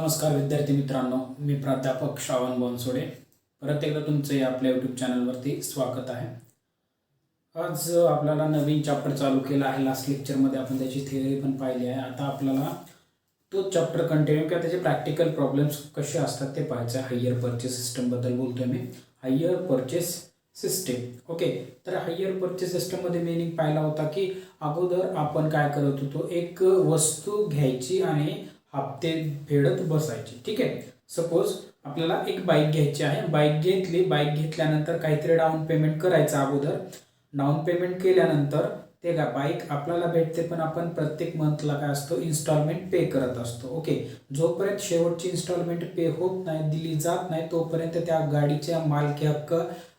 नमस्कार विद्यार्थी मित्रांनो, मी प्राध्यापक श्रावण बनसोडे परत एकदा तुमचे आपल्या यूट्यूब चॅनलवरती स्वागत आहे। आज आपल्याला नवीन चॅप्टर चालू केला आहे। लास्ट लेक्चरमध्ये आपण त्याची थिअरी पण पाहिली आहे। आता आपल्याला तो चॅप्टर कंटिन्यू किंवा त्याचे प्रॅक्टिकल प्रॉब्लेम्स कसे असतात ते पाहायचं आहे। हायर परचेस सिस्टमबद्दल बोलतोय मी, हायर परचेस सिस्टम। ओके, तर हायर परचेस सिस्टममध्ये मीनिंग पाहिला होता की अगोदर आपण काय करत होतो, एक वस्तू घ्यायची आणि हप्ते फेडत बसायचे। ठीक आहे, सपोज आपल्याला एक बाईक घ्यायची आहे, बाईक घेतली, बाईक घेतल्यानंतर काहीतरी डाऊन पेमेंट करायचं अगोदर। डाऊन पेमेंट केल्यानंतर ते का बाईक आपल्याला भेटते, पण आपण प्रत्येक मंथला काय असतो इन्स्टॉलमेंट पे करत असतो। ओके, जोपर्यंत शेवटची इन्स्टॉलमेंट पे होत नाही, दिली जात नाही, तोपर्यंत त्या गाडीच्या मालकी हक्क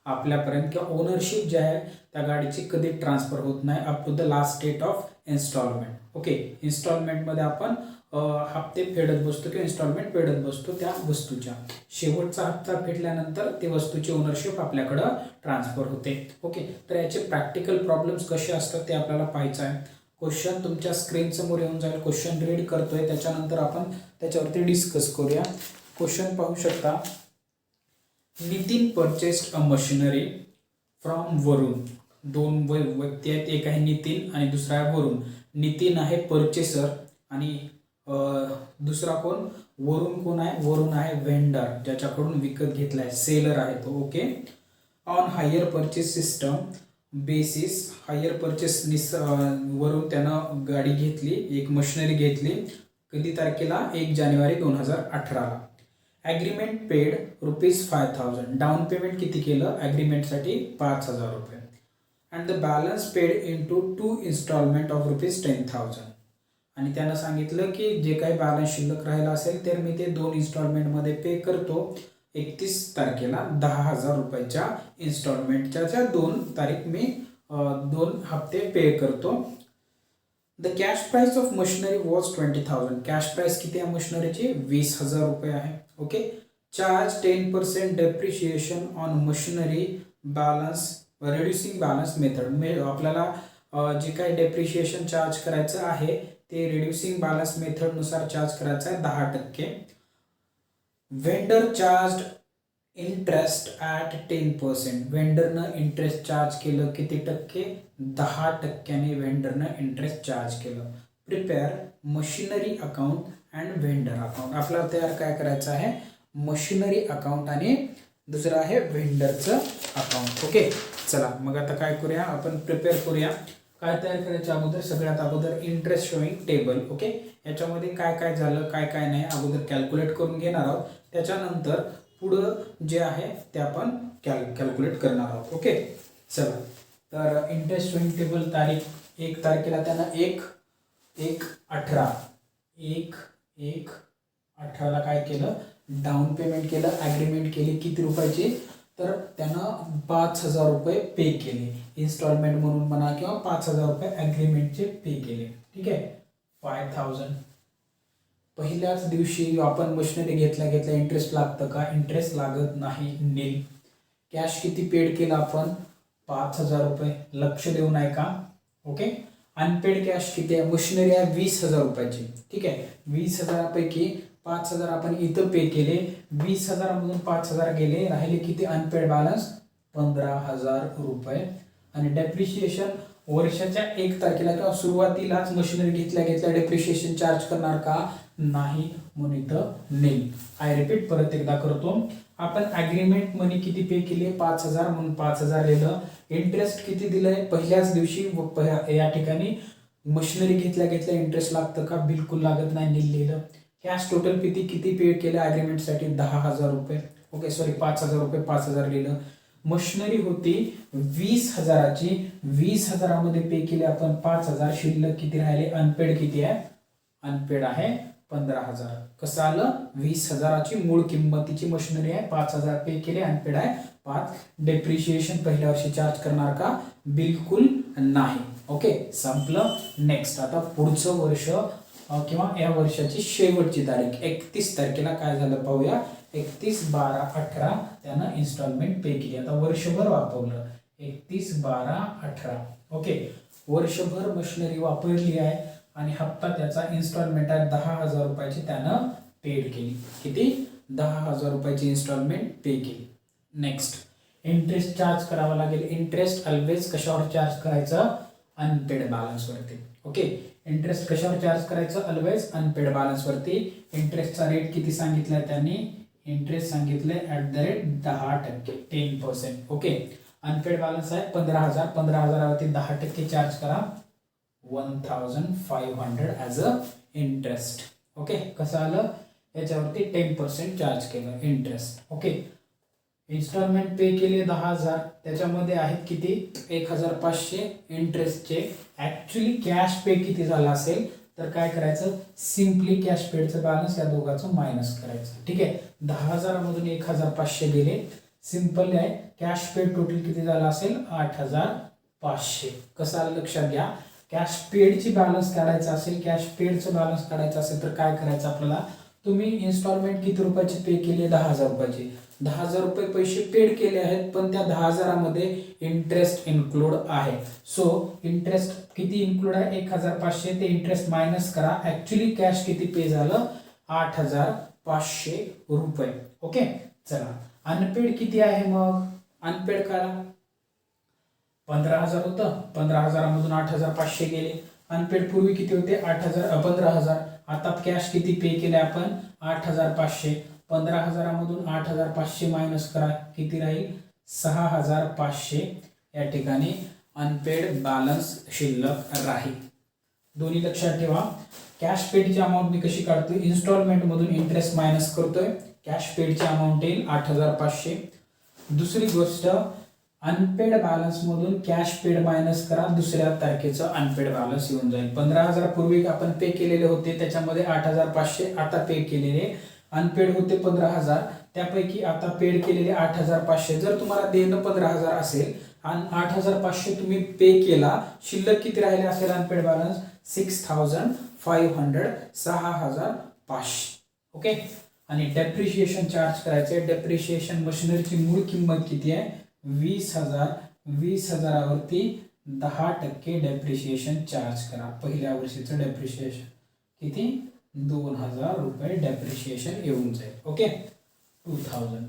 आपल्यापर्यंत किंवा ओनरशिप जे आहे त्या गाडीची कधी ट्रान्सफर होत नाही up to the last date of instalment. Okay, इन्स्टॉलमेंटमध्ये आपण हप्ते फेडत बसतो किंवा इन्स्टॉलमेंट फेडत बसतो त्या वस्तूच्या। शेवटचा हप्ता फेडल्यानंतर ती वस्तूची ओनरशिप आपल्याकडे ट्रान्सफर होते। ओके, तर याचे प्रॅक्टिकल प्रॉब्लेम्स कसे असतात ते आपल्याला पाहायचं आहे। क्वेश्चन तुमच्या स्क्रीन समोर येऊन जाईल, क्वेश्चन रीड करतोय, त्याच्यानंतर आपण त्याच्यावरती डिस्कस करूया। क्वेश्चन पाहू शकता, Nitin purchased a machinery from Varun. दोन व्यक्ती आहेत, एक आहे नितीन आणि दुसरा आहे वरुण। नितीन आहे परचेसर आणि दुसरा कोण, वरुण कोण आहे, वरुण आहे वेंडर, ज्याच्याकडून विकत घेतलाय, सेलर आहे तो। Okay, on hire purchase system basis, hire purchase वरून त्यानं गाडी घेतली, एक मशिनरी घेतली, कधी तारखेला 1 जानेवारी 2018ला। ॲग्रीमेंट पेड ₹5000, डाऊन पेमेंट किती केलं ॲग्रीमेंटसाठी, 5000 रुपये, and the balance paid into 2 instalment of ₹10,000। आणि त्यानं सांगितलं की जे काही बॅलन्स शिल्लक राहिला असेल तर मी ते 2 इन्स्टॉलमेंटमध्ये पे करतो। 31 तारखेला 10,000 रुपयाच्या इन्स्टॉलमेंटच्या 2 तारीख मी 2 हप्ते पे करतो। The cash price of machinery was 20,000, cash price किती आहे मशिनरीची, 20,000 रुपये आहे। Okay, charge 10% depreciation on machinery balance reducing balance method. आपल्याला जे काही डेप्रिशिएशन चार्ज करायचं आहे ते रिड्युसिंग बॅलन्स मेथड नुसार चार्ज करायचं आहे 10%। वेंडर चार्ज इंटरेस्ट ॲट 10%, वेंडरनं इंटरेस्ट चार्ज केलं किती टक्के, 10%ने वेंडरनं इंटरेस्ट चार्ज केलं। Prepare machinery account and vendor account, आपल्याला तयार काय करायचं आहे, मशिनरी अकाउंट आणि दुसरं आहे वेंडरचं अकाउंट। ओके, चला मग आता काय करूया, आपण प्रिपेअर करूया। काय तयार करायचं अगोदर, सगळ्यात अगोदर इंटरेस्ट शोईंग टेबल। ओके, याच्यामध्ये काय काय झालं काय काय नाही अगोदर कॅल्क्युलेट करून घेणार आहोत, त्याच्यानंतर पुढं जे आहे ते आपण कॅल्क्युलेट करणार आहोत। ओके, चला तर इंटरेस्ट शोईंग टेबल तारीख 1 तारखेला त्यानं 1/18ला काय केलं, डाऊन पेमेंट केलं, ॲग्रीमेंट केली किती रुपयाची, तर त्यानं 5,000 रुपये पे केले इन्स्टॉलमेंट म्हणून म्हणा किंवा 5,000 रुपये ॲग्रीमेंटचे पे केले। ठीक आहे, 5,000। पहिल्याच दिवशी आपण मशिनरी घेतल्या इंटरेस्ट लागतं का, इंटरेस्ट लागत नाही, नील। कॅश किती पेड केला आपण, 5,000 रुपये, लक्ष देऊ नाही का। ओके, अनपेड कॅश किती आहे, मशिनरी आहे 20,000 रुपयाची। ठीक आहे, 20,000पैकी 5,000 आपण इथं पे केले, 20,000मधून 5,000 गेले, राहिले किती अनपेड बॅलन्स, 15,000 रुपये। आणि डेप्रिशिएशन वर्षाच्या 1 तारखेला किंवा सुरुवातीलाच मशिनरी घेतल्या डेप्रिशिएशन चार्ज करणार का, नाही, म्हणून इथं नाही। आय रिपीट, परत एकदा करतो, आपण ॲग्रीमेंट मनी किती पे केली, 5,000 म्हणून 5,000 लिहिलं। इंटरेस्ट किती दिलंय, पहिल्याच दिवशी या ठिकाणी मशिनरी घेतल्या इंटरेस्ट लागतं का, बिलकुल लागत नाही, नील लिहिलं। कॅश टोटल किती पे केलं ॲग्रीमेंटसाठी, 10,000 रुपये। ओके, सॉरी 5,000 रुपये, 5,000 लिहिलं। मशिनरी होती 20,000ची, 20,000मध्ये पे केले आपण 5,000, शिल्लक किती राहिले, अनपेड किती आहे, अनपेड आहे 15,000। कसं आलं, 20,000ची मूळ किंमतीची मशिनरी आहे, 5,000 पे केले, अनपेड आहे 5। डेप्रिशिएशन पहिल्या वर्षी चार्ज करणार का, बिलकुल नाही। ओके, संपलं। नेक्स्ट, आता पुढचं वर्ष किंवा या वर्षाची शेवटची तारीख 31 तारखेला काय झालं पाहूया। 31/12/18 त्यानं इन्स्टॉलमेंट पे केली। आता वर्षभर वापरलं, 31/12/18। ओके, वर्षभर मशिनरी वापरली आहे आणि हप्ता त्याचा इन्स्टॉलमेंट आहे 10,000 रुपयाची, त्यानं पेड केली. किती? 10,000 रुपयाची इन्स्टॉलमेंट पे केली. नेक्स्ट, इंटरेस्ट चार्ज करावा लागेल. इंटरेस्ट ऑलवेज कशावर चार्ज करायचं? अनपेड बॅलन्सवरती. ओके, इंटरेस्ट कशावर चार्ज करायचं? ऑलवेज अनपेड बॅलन्सवरती. इंटरेस्टचा रेट किती सांगितलाय त्यांनी? इंटरेस्ट सांगितलंय @10%, 10%. ओके, अनपेड बॅलन्स आहे 15,000. 15,000वरती 10% चार्ज करा, 1,500 ॲज अ इंटरेस्ट. ओके, कसं आलं? याच्यावरती 10% चार्ज केलं इंटरेस्ट. ओके, इन्स्टॉलमेंट पे केले 10,000, त्याच्यामध्ये आहेत किती? 1,500 इंटरेस्टचे. ॲक्च्युली कॅश पे किती झाला असेल तर काय करायचं? सिम्पली कॅश पेडचं बॅलन्स या दोघांचं मायनस करायचं. ठीक आहे, 10,000 मधून 1,500 गेले. सिम्पल आहे, कॅश पेड टोटल किती झाला असेल? 8,500. कसं आलं लक्षात घ्या. कॅश पेडची बॅलन्स काढायचा असेल, कॅश पेडचं बॅलन्स काढायचं असेल तर काय करायचं आपल्याला? तुम्ही इन्स्टॉलमेंट किती रुपयाची पे केली? 10,000 रुपयाची. 10,000 रुपये पैसे पेड केले आहेत, पण त्या 10,000 मध्ये इंटरेस्ट इन्क्लूड आहे. सो इंटरेस्ट किती इन्क्लूड आहे? 1,500. ते इंटरेस्ट मायनस करा. ऍक्च्युली कॅश किती पे झालं? 8,500 रुपये. ओके, चला अनपेड किती आहे मग? अनपेड करा. 15,000 होतं, 15,000 मधून 8,500 गेले. अनपेड पूर्वी किती होते? 15,000. आता कॅश किती पे केले आपण? 8,500. 15,000 मधून 8,500 मायनस करा, किती राहील? 6,500. या ठिकाणी अनपेड बॅलन्स शिल्लक राहील. दोन्ही लक्षात ठेवा. कॅश पेडची अमाऊंट मी कशी काढतोय? इन्स्टॉलमेंट मधून इंटरेस्ट मायनस करतोय. कॅश पेडची अमाऊंट येईल 8,500. दुसरी गोष्ट, अनपेड बॅलन्स मधून कॅश पेड मायनस करा, दुसऱ्या तारखेचं अनपेड बॅलन्स येऊन जाईल. 15,000 पूर्वी आपण पे केलेले होते, त्याच्यामध्ये 8,500 आता पे केलेले. अनपेड होते 15,000, त्यापैकी आता पेड केलेले 8,500. जर तुम्हाला देणं 15,000 असेल आणि 8,500 तुम्ही पे केला, शिल्लक किती राहिले असेल अनपेड बॅलन्स? 6,500, 6,500. ओके, आणि डेप्रिशिएशन चार्ज करायचे. डेप्रिशिएशन मशिनरीची मूळ किंमत किती आहे? 20,000. 20,000वरती 10% डेप्रिशिएशन चार्ज करा. पहिल्या वर्षीचं डेप्रिशिएशन किती? 2,000 रुपये डेप्रिशिएशन येऊन जाईल. ओके, 2,000.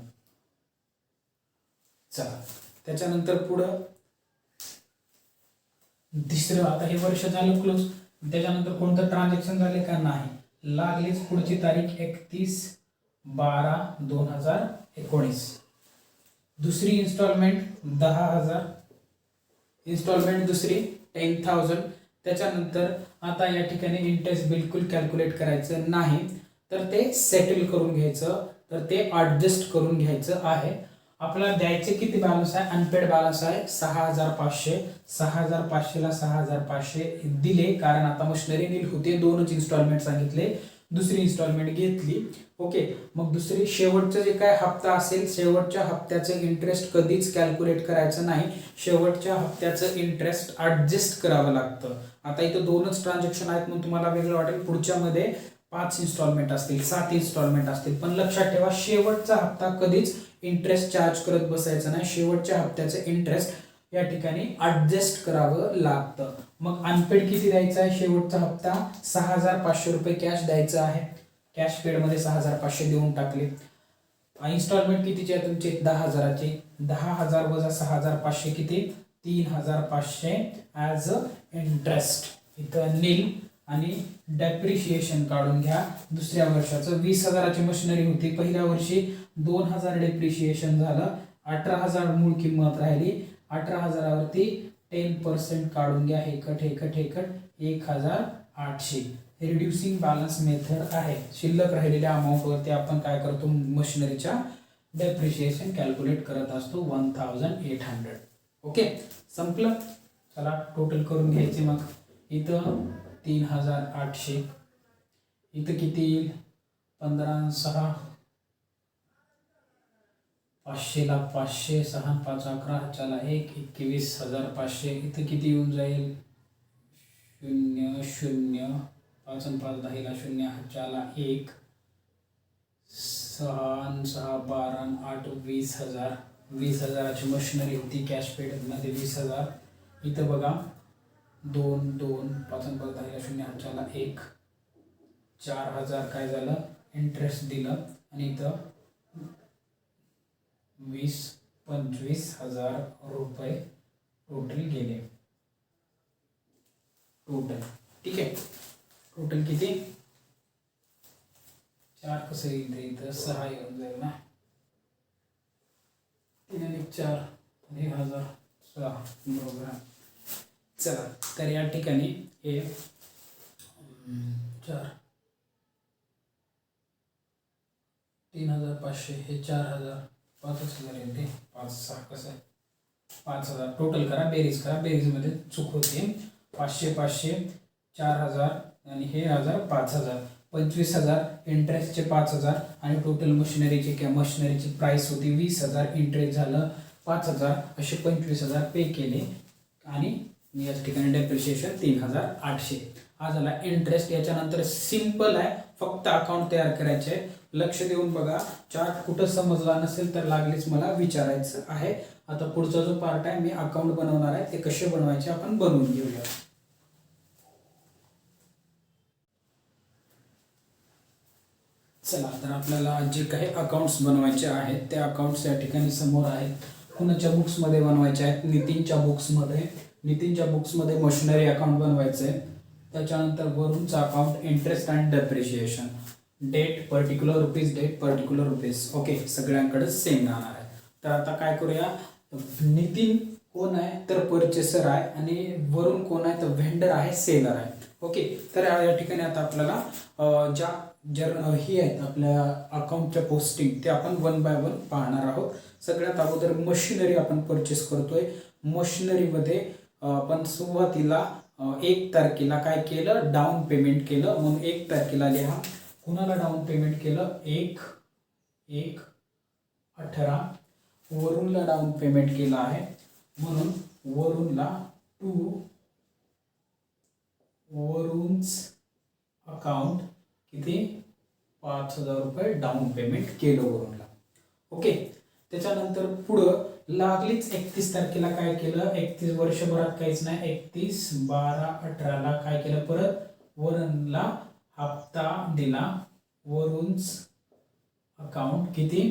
चला त्याच्यानंतर पुढं तिसरं, आता हे वर्ष झालं क्लोज. त्याच्यानंतर कोणतं ट्रान्झॅक्शन झाले का? नाही. लागलीच पुढची तारीख 31/12/2019. दुसरी इन्स्टॉलमेंट 10,000. इन्स्टॉलमेंट दुसरी 10,000. त्याच्यानंतर आता या ठिकाणी इंटरेस्ट बिलकुल कॅल्क्युलेट करायचं नाही, तर ते सेटल करून घ्यायचं, तर ते ॲडजस्ट करून घ्यायचं आहे. आपल्याला द्यायचे किती बॅलन्स आहे? अनपेड बॅलन्स आहे 6,500. 6,500 ला 6,500 दिले, कारण आता मशिनरी नील होते. दोनच इन्स्टॉलमेंट सांगितले, दुसरी इन्स्टॉलमेंट घेतली. ओके, मग दुसरी शेवटचं जे काय हप्ता असेल, शेवटच्या हप्त्याचं इंटरेस्ट कधीच कॅल्क्युलेट करायचं नाही. शेवटच्या हप्त्याचं इंटरेस्ट ॲडजस्ट करावं लागतं. आता इथं दोनच ट्रान्झॅक्शन आहेत म्हणून तुम्हाला वेगळं वाटेल. पुढच्या मध्ये 5 इन्स्टॉलमेंट असतील, 7 इन्स्टॉलमेंट असतील, पण लक्षात ठेवा शेवटचा हप्ता कधीच इंटरेस्ट चार्ज करत बसायचं नाही. शेवटच्या हप्त्याचं इंटरेस्ट या ठिकाणी ॲडजस्ट करावं लागतं. मग अनपेड किती द्यायचा आहे? शेवटचा हप्ता 6,500 रुपये कॅश द्यायचा आहे. कॅश पेड मध्ये 6,500 देऊन टाकले. इन्स्टॉलमेंट कितीचे आहे तुमचे? 10,000चे. 10,000 वजा 6,500 किती? 3,500 ॲज अ इंटरेस्ट. इथं नील. आणि डेप्रिशिएशन काढून घ्या दुसऱ्या वर्षाचं. 20,000ची मशिनरी होती, पहिल्या वर्षी 2,000 डेप्रिशिएशन झालं, 18,000 मूळ किंमत राहिली. 18,000वरती 10% काढून घ्या. हेकट 1,800. रिड्युसिंग बॅलन्स मेथड आहे. शिल्लक राहिलेल्या अमाऊंटवरती आपण काय करतो? मशिनरीच्या डेप्रिशिएशन कॅल्क्युलेट करत असतो, 1,800. ओके, संपलं. चला टोटल करून घ्यायचे. मग इथं 3,800, इथं किती येईल? 15 6 500 ला 500, 6 5 11, चला 21,500. इथं किती येऊन जाईल? 0 0 5 5 10 ला 0, चला 1 6 6 12 8 20,000. 20,000ची मशिनरी होती कॅश पेड मध्ये 20,000. इथं बघा 2 2 5 5 10 ला 0, चला 1 4,000 काय झालं? इंटरेस्ट दिलं आणि इथं 20-25 हजार रुपये टोटल गेले. टोटल ठीक आहे. टोटल किती 4 कसं येईल ते इथं 6 येऊन जाईल ना. 3 आणि 4 आणि 1006 बरोबर. चला तर या ठिकाणी हे 4 3,500 हे 4,000 5,000 येते. 5-6 कसं आहे 5,000 टोटल करा, बेरीज करा, बेरीजमध्ये चूक होते. 500 4,000 आणि हे 1,000 5,000 25,000 इंटरेस्टचे 5,000 आणि टोटल मशिनरीची प्राइस होती 20,000. इंटरेस्ट झालं 5,000 असे 25,000 पे केले आणि या ठिकाणी डेप्रिशिएशन 3,800 हा झाला इंटरेस्ट. याच्यानंतर सिंपल आहे, फक्त अकाउंट तयार करायचे आहे. लक्ष देऊन बघा, चार्ट कुठं समजला नसेल तर लागलीच मला विचारायचं आहे. आता पुढचा जो पार्ट आहे मी अकाउंट बनवणार आहे, ते कसे बनवायचे आपण बनवून घेऊया. चला तर आपल्याला जे काही अकाउंट्स बनवायचे आहेत ते अकाउंट्स या ठिकाणी समोर आहेत. कुणाच्या बुक्समध्ये बनवायचे आहेत? नितीनच्या बुक्समध्ये मशिनरी अकाउंट बनवायचं आहे. त्याच्यानंतर वरूनचा account interest and depreciation, date particular rupees okay सगळ्यांकडे सेम राहणार आहे. तर आता काय करूया, नितीन कोण आहे तर परचेसर आहे आणि वरून कोण आहे तर व्हेंडर आहे, सेलर आहे. ओके तर या ठिकाणी आता आपल्याला ज्या ही आहेत आपल्या अकाउंटच्या पोस्टिंग ते आपण 1 बाय 1 पाहणार आहोत. सगळ्यात अगोदर मशिनरी आपण परचेस करतोय. मशिनरीमध्ये आपण सुरुवातीला 1 तारखेला काय केलं, डाऊन पेमेंट केलं. म्हणून 1 तारखेला लिहा. कुणाला डाऊन पेमेंट केलं, 1/18 वरूनला डाऊन पेमेंट केलं आहे. म्हणून वरूनला वरून्स अकाउंट किती 5,000 रुपये डाऊन पेमेंट केलं वरूनला. ओके त्याच्यानंतर पुढं लागलीच 31 तारखेला काय केलं, 31 वर्षभरात काहीच नाही, 31/12/18 काय केलं, परत वरूनला हप्ता दिला. वरून्स अकाउंट किती,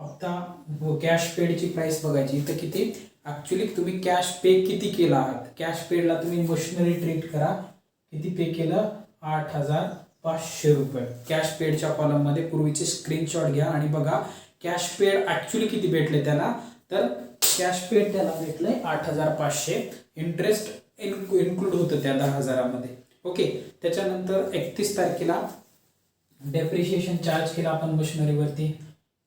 हप्ता कॅश पेडची प्राइस बघायची. इथं किती ऍक्च्युली तुम्ही कॅश पे किती केला आहात, कॅश पेडला तुम्ही मशिनरी ट्रीट करा. किती पे केलं, 8,500 रुपये. कॅश पेडच्या कॉलम मध्ये पूर्वीचे स्क्रीनशॉट घ्या आणि बघा कॅश पेड ऍक्च्युली किती भेटले त्याला. तर कॅश पेड त्याला भेटले 8,500. इंटरेस्ट इन्क्लूड होतं त्या 10,000 मध्ये. ओके त्याच्यानंतर 31 तारखेला डेप्रिशिएशन चार्ज केला आपण मशिनरीवरती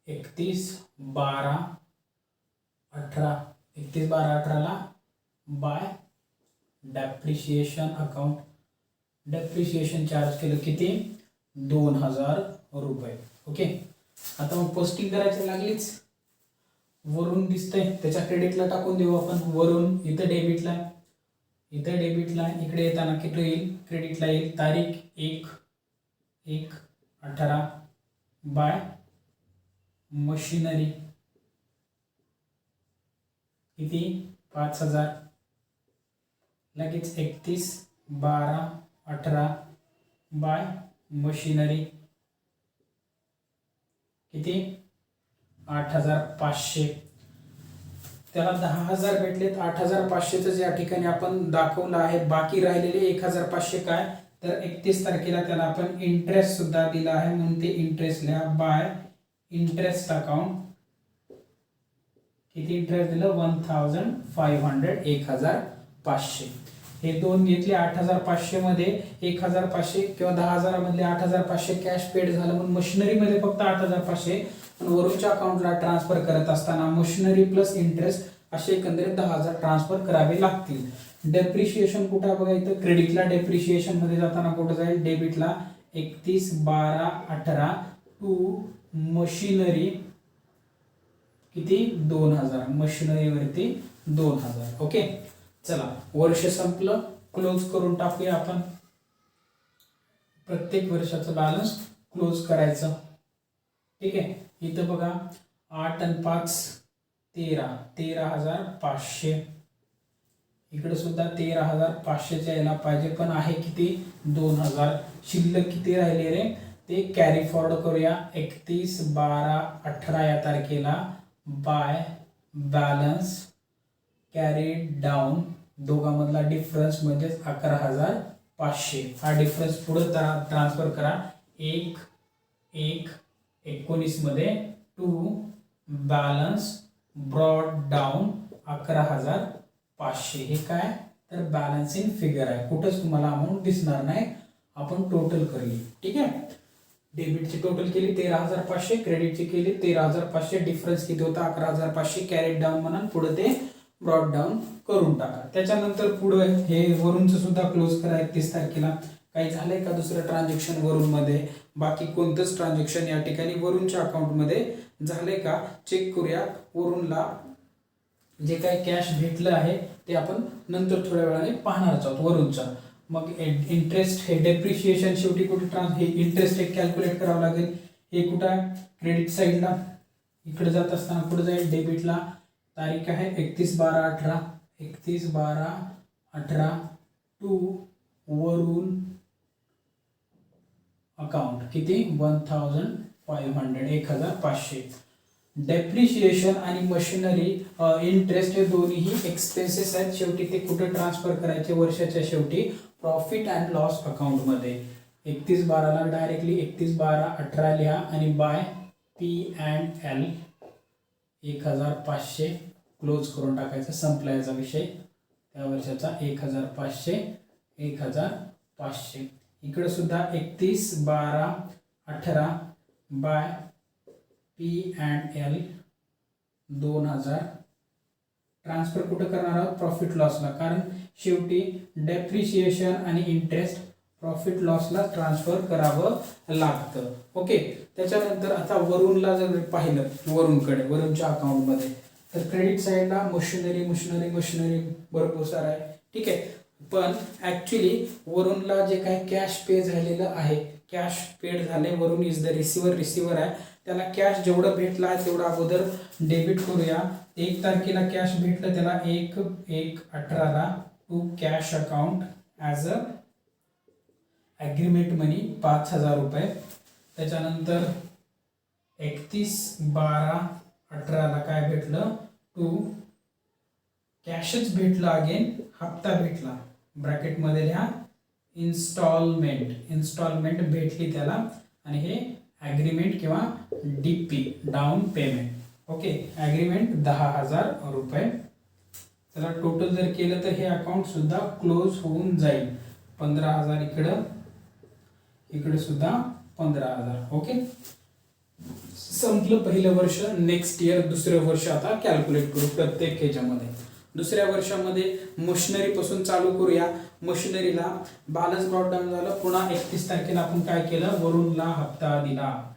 31/12/18 by depreciation account. Depreciation charge केलं किती, 2,000 रुपये. ओके आता मग पोस्टिंग करायची लागलीच. वरून दिसतंय त्याच्या क्रेडिटला टाकून देऊ आपण. वरून इथं डेबिटला इकडे येताना किती येईल, क्रेडिटला येईल. तारीख 1/18 बाय मशिनरी किती 5,000. लगेच 31/12/18 बाय मशिनरी किती 8,500. त्याला 10,000 भेटलेत. 8,500च या ठिकाणी आपण दाखवलं आहे. बाकी राहिलेले 1,500 काय तर 31 तारखेला त्याला आपण इंटरेस्ट सुद्धा दिला आहे. म्हणून ते इंटरेस्ट लिहा बाय इंटरेस्ट अकाउंट. किती इंटरेस्ट दिलं 1,500 1,500. हे दोन घेतले 8,500 मध्ये 1,500 किंवा 10,000 मधले 8,500 कॅश पेड झालं. म्हणून मशिनरी मध्ये फक्त 8,500 पण वरूनच्या अकाउंटला ट्रान्सफर करत असताना मशिनरी प्लस इंटरेस्ट असे एकंदरीत 10,000 ट्रान्सफर करावे लागतील. डेप्रिशिएशन कुठे बघा, इथं क्रेडिटला डेप्रिशिएशन मध्ये जाताना कुठे जाईल, डेबिटला 31/12/18 टू मशिनरी किती 2,000. मशिनरीवरती 2,000. ओके चला वर्ष संपलं, क्लोज करून टाकूया आपण. प्रत्येक वर्षाचं बॅलन्स क्लोज करायचं. ठीक आहे इथं बघा 8 आणि 5 13,500. इकडे सुद्धा 13,500 यायला पाहिजे पण आहे किती 2,000. शिल्लक किती राहिले रे ते कॅरी फॉरवर्ड करूया 31/12/18 या तारखेला बाय बॅलन्स कॅरी डाऊन, दोघांमधला डिफरन्स म्हणजेच 11,500. हा डिफरन्स पुढे ट्रान्सफर करा 1/1/19 मध्ये टू बॅलन्स ब्रॉड डाऊन 11,500. हे काय तर बॅलन्सिंग फिगर आहे, कुठंच तुम्हाला अमाऊंट दिसणार नाही. आपण टोटल करूया. ठीक आहे, डेबिटची टोटल केली 13,500, क्रेडिटची केली 13,500, डिफरन्स किती होता 11,500. कॅरेट डाऊन म्हणा, पुढे ते ब्रॉड डाऊन करून टाका. त्याच्यानंतर पुढे हे वरूनच सुद्धा क्लोज करा 31 तारखेला. काही झालंय का दुसरं ट्रान्झॅक्शन वरून मध्ये, बाकी कोणतंच ट्रान्झॅक्शन या ठिकाणी वरूनच्या अकाउंटमध्ये झालंय का चेक करूया. वरूनला जे काही कॅश भेटलं आहे ते आपण नंतर थोड्या वेळाने पाहणार आहोत वरूनचा. मग इंटरेस्ट हे डेप्रिशिएशन शेवटी कुठे हे इंटरेस्ट हे कॅल्क्युलेट करावं लागेल. हे कुठं आहे क्रेडिट साईडला, इकडे जात असताना पुढे जाईल डेबिटला. तारीख आहे 31/12/18, 31/12/18 टू वरून अकाउंट किती 1,500. डेप्रिशिएशन आणि मशिनरी इंटरेस्ट हे दोन्हीही एक्सपेन्सेस आहेत. शेवटी ते कुठे ट्रान्सफर करायचे वर्षाच्या शेवटी प्रॉफिट अँड लॉस अकाउंट मध्ये. 31/12ला डायरेक्टली 31/12/18 लिहा आणि बाय P&L 1,500 क्लोज करून टाकायचा, संपला याचा विषय. त्या वर्षाचा 1,500 1,500. इकडे सुद्धा 31/12/18 बाय P&L 2,000 ट्रान्सफर कुठं करणार आहोत प्रॉफिट लॉसला, कारण शेवटी डेप्रिशिएशन आणि इंटरेस्ट प्रॉफिट लॉसला ट्रान्सफर करावं लागतं. ओके, त्याच्यानंतर आता वरूनला जर पाहिलं वरूनच्या अकाउंटमध्ये तर क्रेडिट साईडला मशिनरी भरपूर सारा आहे. ठीक आहे, पण ऍक्च्युली वरूनला जे काही कॅश पे झालेलं आहे, कॅश पेड झाले, वरून इज द रिसिव्हर आहे, त्याला कॅश जेवढं भेटलं आहे तेवढं अगोदर डेबिट करूया. 1 तारखेला कॅश भेटलं त्याला 1/1/18ला to cash account as a agreement money 5,000 रुपये. त्याच्यानंतर 31/12/18ला काय भेटलं टू कॅशच भेटलं, अगेन हप्ता भेटला, ब्रॅकेटमध्ये लिहा इन्स्टॉलमेंट भेटली त्याला, आणि हे ॲग्रीमेंट किंवा DP down payment. Okay, agreement 10,000 रुपये. त्याला टोटल जर केलं तर हे अकाउंट सुद्धा क्लोज होऊन जाईल. 15,000 इकडे सुद्धा 15,000. ओके, संपलं पहिलं वर्ष. नेक्स्ट इयर दुसरं वर्ष आता कॅल्क्युलेट करू प्रत्येक ह्याच्यामध्ये. दुसऱ्या वर्षामध्ये मशिनरी पासून चालू करूया. मशिनरीला बॅलन्स ब्रॉड डाऊन झालं, पुन्हा 31 तारखेला आपण काय केलं वरूनला हप्ता दिला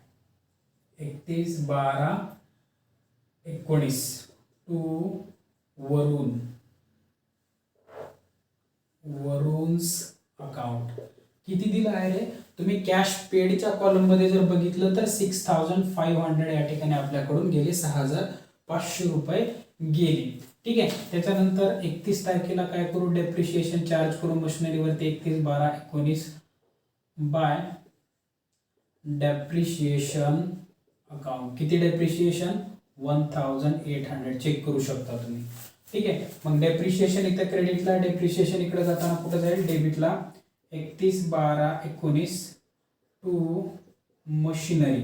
31/12/19 टू वरून्स अकाउंट. किती दिलं आहे रे तुम्ही कॅश पेडच्या कॉलम मध्ये जर बघितलं तर 6,500 या ठिकाणी आपल्याकडून गेले, 6,500 रुपये गेले. ठीक आहे, त्याच्यानंतर 31 तारखेला काय करू डेप्रिशिएशन चार्ज करू मशिनरीवरती 31/12/19 बाय डेप्रिशिएशन अकाउंट. किती डेप्रिशिएशन 1,800 चेक करू शकता तुम्ही. ठीक आहे, मग डेप्रिशिएशन इथं क्रेडिटला, डेप्रिशिएशन इकडे जाताना कुठे जाईल डेबिटला. 31/12/19 टू मशिनरी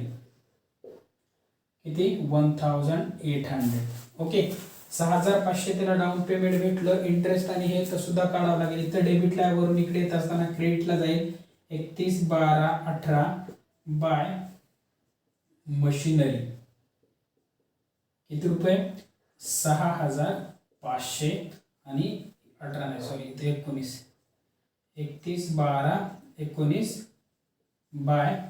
किती 1,800. ओके, 6,500 त्याला डाऊन पेमेंट भेटलं. इंटरेस्ट आणि हे तर सुद्धा काढावं लागेल. इथं डेबिटला वरून इकडे येत असताना क्रेडिटला जाईल 31/12/18 बाय मशिनरी किती रुपये 6,500 आणि 18 नाही सॉरी इथे 19. 31/12/19 बाय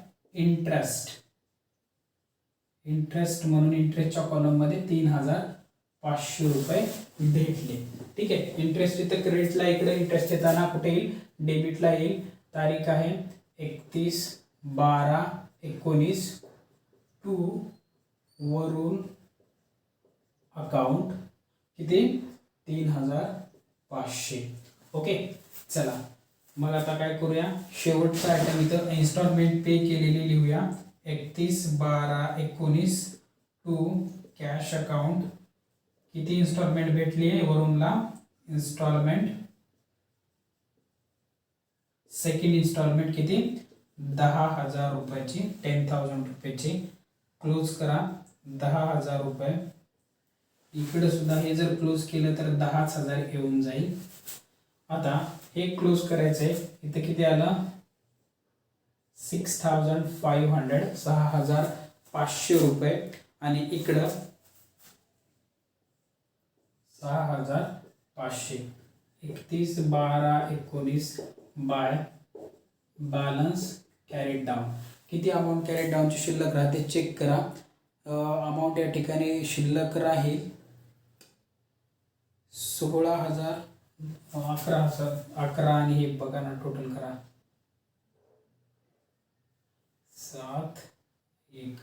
इंटरेस्ट म्हणून इंटरेस्टच्या कॉलम मध्ये 3,500 रुपये भेटले. ठीक आहे, इंटरेस्ट इथं क्रेडिटला, इकडे इंटरेस्ट येताना कुठे येईल डेबिटला येईल. तारीख आहे 31/12/19 टू वरून अकाउंट किती 3,500. ओके, चला मग आता काय करूया, शेवटचा आयटम इथं इन्स्टॉलमेंट पे केलेली लिहूया 31/12/19 टू कॅश अकाउंट. किती इन्स्टॉलमेंट भेटली आहे वरूनला, इन्स्टॉलमेंट सेकंड इन्स्टॉलमेंट किती 10,000 रुपयाची, 10,000 रुपयाची. क्लोज करा 10,000 रुपये. इकडे सुद्धा हे जर क्लोज केलं तर 10,000 येऊन जाईल. आता हे क्लोज करायचंय, इथे किती आलं 6,500, 6,500 रुपये. आणि इकडं 6,500. 31/12/19 बाय बॅलन्स कॅरीड डाऊन. किती अमाऊंट कॅरीड डाऊनची शिल्लक राहते चेक करा. अमाऊंट या ठिकाणी शिल्लक राहील 16,000, 11,000, 11 आणि हे बघा ना टोटल करा 7, 1,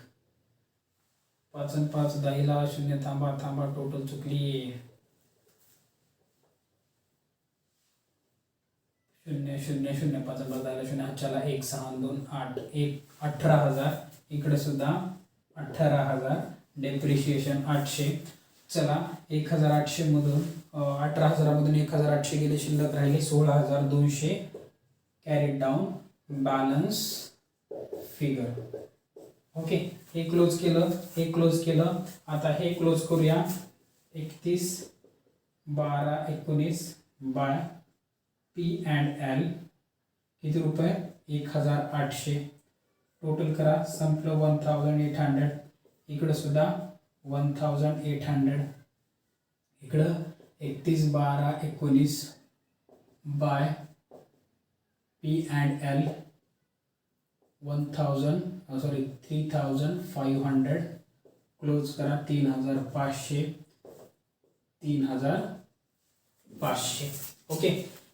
5 आणि 5 10ला 0, थांबा टोटल चुकली 0 0 0 5 10ला 0 हातच्याला 1 6 2 8 1 18,000. इकडे सुद्धा 18,000. डेप्रिशिएशन 800. चला 1,800 मधून 18,000 मधून 1,800 गेले, शिल्लक राहिले 16,200. Carried down balance figure. Okay, हे क्लोज केलं, हे क्लोज केलं. आता हे क्लोज करूया 31/12/19 बाय P&L. किती रुपये 1,800. टोटल करा, संपलं 1,800. इकडं सुद्धा 1,800. इकडं 31/12/19 बाय P&L 3,500. क्लोज करा 3,500, 3,500. ओके,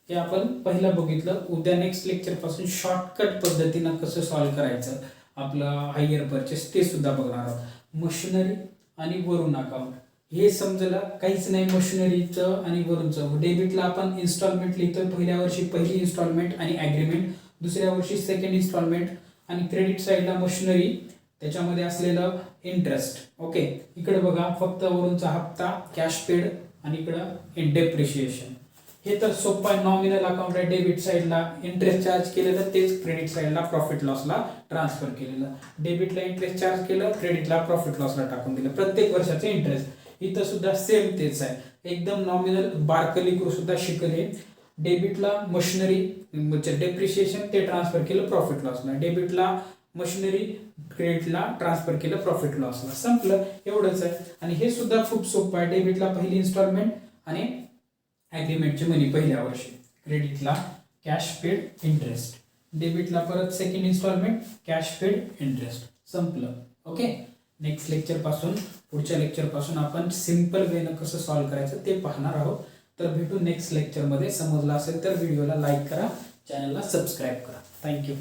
हे आपण पहिलं बघितलं. उद्या नेक्स्ट लेक्चर पासून शॉर्टकट पद्धतीनं कसं सॉल्व्ह करायचं आपलं हायर परचेस ते सुद्धा बघणार आहोत. मशिनरी आणि वरून अकाउंट हे समजलं काहीच नाही. मशिनरीचं आणि वरूनचं डेबिटला आपण इन्स्टॉलमेंट लिहितो, पहिल्या वर्षी पहिली इन्स्टॉलमेंट आणि ॲग्रीमेंट, दुसऱ्या वर्षी सेकंड इन्स्टॉलमेंट. आणि क्रेडिट साईडला मशिनरी, त्याच्यामध्ये असलेलं इंटरेस्ट. ओके, इकडे बघा फक्त वरूनचा हप्ता कॅश पेड आणि इकडं डेप्रिशिएशन. हे तर सोपं आहे. नॉमिनल अकाउंट आहे, डेबिट साईडला इंटरेस्ट चार्ज केलेलं तेच क्रेडिट साईडला प्रॉफिट लॉसला ट्रान्सफर केलेलं. डेबिटला इंटरेस्ट चार्ज केलं, क्रेडिटला प्रॉफिट लॉसला टाकून दिलं प्रत्येक वर्षाचे इंटरेस्ट. इथं सुद्धा सेम तेच आहे, एकदम नॉमिनल. बारकली सुद्धा शिकले. डेबिटला मशिनरी डेप्रिशिएशन ते ट्रान्सफर केलं प्रॉफिट लॉसला, डेबिटला मशिनरी क्रेडिटला ट्रान्सफर केलं प्रॉफिट लॉसला. संपलं, एवढंच आहे. आणि हे सुद्धा खूप सोपं आहे. डेबिटला पहिली इन्स्टॉलमेंट आणि ॲग्रीमेंटची मनी पहिल्या वर्षी, क्रेडिटला कॅश पेड इंटरेस्ट, डेबिटला परत second instalment cash paid interest. संपलं. ओके, नेक्स्ट लेक्चर पासून पुढच्या लेक्चर पासून आपण सिंपल वेनं कसं सॉल्व्ह करायचं ते पाहणार आहोत. तर भेटू नेक्स्ट लेक्चरमध्ये. समजलं असेल तर व्हिडिओला लाईक करा, चॅनलला सबस्क्राईब करा. थँक्यू.